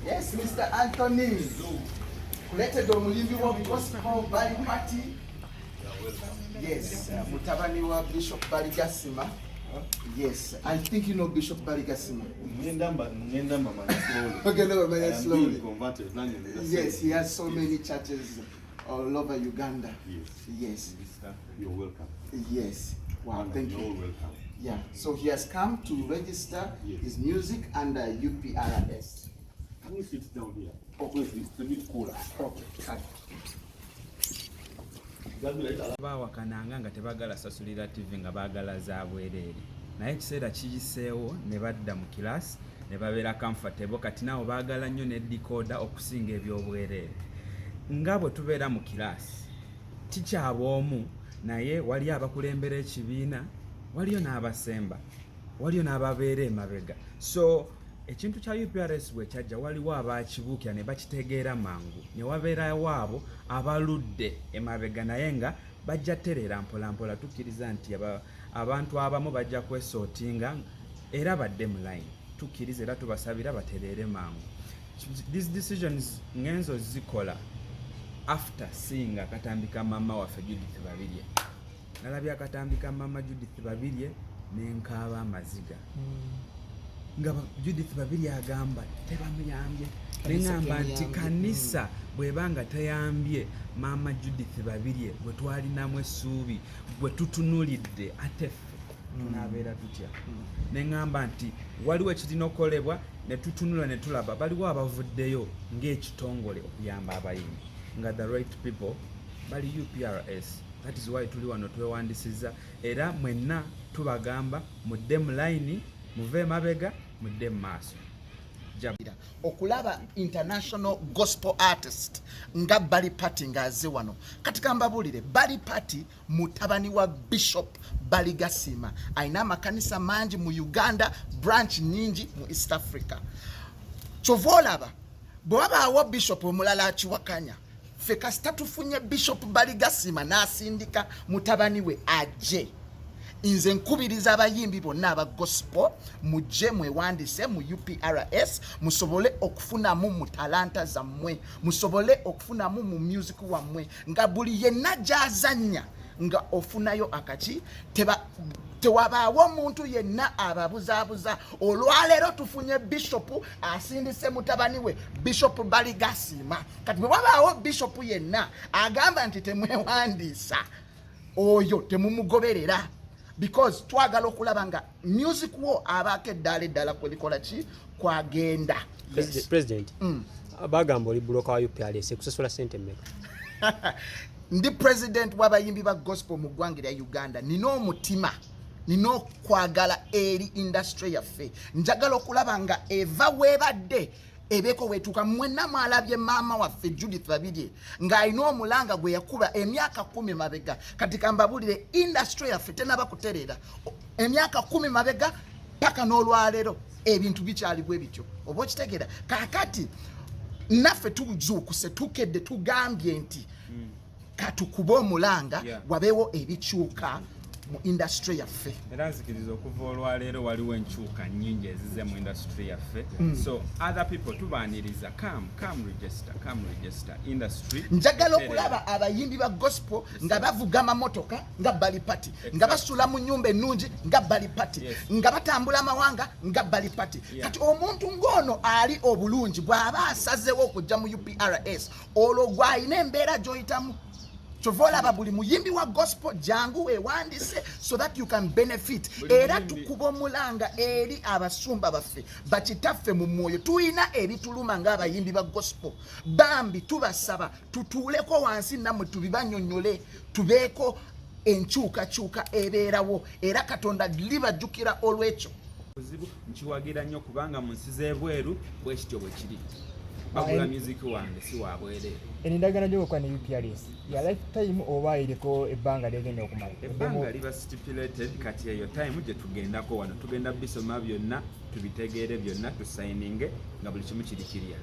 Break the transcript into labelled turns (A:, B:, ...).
A: Yes, Mr. Anthony. Kulete omuyimbi wa gospel Bali party. Yes, mutabani wa Bishop Baligasima. Yes, I think you know Bishop Baligasima. Okay, no, slowly. Yes, he has so many churches all over Uganda. Yes.
B: You're welcome.
A: Yes. Wow, thank you.
B: You're welcome.
A: Yeah, so he has come to register his music under UPRS.
B: Can you sit down here? Okay, it's a bit cooler.
A: Okay.
C: Bawakananga nga tebagala sasulira TV nga bagala za bwerere. Naye ekiseera kiyiseewo ne badda mu class ne babeera comfortable kati naawo baagala nnyo ne decoder okusinga ebyobwerere. Nga bwe tubeera mu class tikyaba omu naye wali abakulembera ekibiina, waliyo n'abasemba, waliyo n'ababeera emabega. So ekintu kya UPRS bwe kyajja waliwo abakibuukira ne bakitegeera mangu ne wabeerawo abo abaludde emabega naye nga bajja terera mpolampola. Tukkiriza nti abantu abamu bajja kwesootinga era badde mu line. Tukkiriza era tubasabira baterere mangu. These decisions ngenzo zikola after seeing akatambika mama waffe Judith Babirye. Nalabye akatambika mama Judith Babirye n'enkaaba amaziga. Nga Judith Babirye agamba tebamuyambye. Nengamba nti kanisa bwebanga tayambye mama Judith Babirye bwe twalinamu essuubi bwe tutunulidde ate tunaabeera tutya. Nengamba nti waliwo ekirina okukolebwa ne tutunula ne tulaba baliwo abavuddeyo ng'ekitongole okuyamba abayimbi nga the right people bali UPRS. That is why tuli wano twewandisiza era mwenna tubagamba mudde mu line muve mabega mudde mu maaso.
A: Okulaba international gospel artist nga Bali party ngaze wano katika mbabulire Bali party mutabani wa Bishop Baligasima aina makanisa manji mu Uganda, branch nyingi mu East Africa. Chovolaba bwaba wa Bishop omulala achiwakanya feka statufunye Bishop Baligasima nasindika mutabani we aje. Inze nkubiriza abayimbi bonna aba gospel mujje mwewandise mu UPRS musobole okufuna mu talanta zammwe, musobole okufuna mu music wammwe nga buli yenna jazanya nga ofunayo akachi tewabaawo omuntu yenna ababuzabuza olwaleero tufunye Bishop asindise mutabani we Bishop Baligasima. Kati wabaawo Bishop yenna agamba nti temwewandisa oyo temumugoberera. Because twagala okulaba nga music wo abake dala kwelikola ki kwagenda.
D: President bagamba oli bloka wa UPRS kusasula sente mmeka?
A: Ndi president w'abayimbi ba gospel mu ggwanga lya Uganda nina omutima nina kwagala eri industry yaffe. Njagala okulaba nga eva webadde ebeko wetuka mwenna mwalabye mama waffe Judith Babirye nga alina omulanga gwe yakuba emyaka 10 mabega. Katika mbabulire industry yaffe tenaba kuterera emyaka 10 mabega paka n'olwaleero ebintu bikyali bwe bityo. Oba okitegera kakati naffe tuzuukuse tukedde tugambye nti katukuba omulanga wabeewo ebikyuka mu industry yaffe.
C: Era nzikiriza okuva olwaleero waliwo enkyuka nnyingi ezize mu industry yaffe. So other people tubaaniriza come register industry.
A: Njagala okulaba abayimbi ba gospel nga bavuga amamotoka nga Bali party, nga basula mu nyumba ennungi nga Bali party, nga batambula amawanga nga Bali party. Kati omuntu ngono ali obulungi bw'aba asazeewo okujja mu UPRS olwo gw'alina embeera gy'oyitamu. Chovola babuli muyimbi wa gospel jangu wewandise so that you can benefit. Era tukubo mulanga eri abasumba baffe bakitaffe mu mwoyo tuina ebituluma nga abayimbi ba gospel bambi tubasaba tutuleko wansi namwe tubibanyonyole tubeeko enkyuka ebeerawo era Katonda libajjukira olwekyo.
C: Nkiwagira nnyo kubanga mu nsi z'ebweru bwe kityo bwe kiri. Bagula music wange si wabwere.
E: Endagana gy'okwa ne UPRS ya lifetime oba iriko ebbanga lyegenda okumala?
C: Ebbanga liba stipulated kati eyo time gye tugendako wano tugenda bisoma byonna tubitegeere byonna tusayininge nga buli kimu kiri kiriya.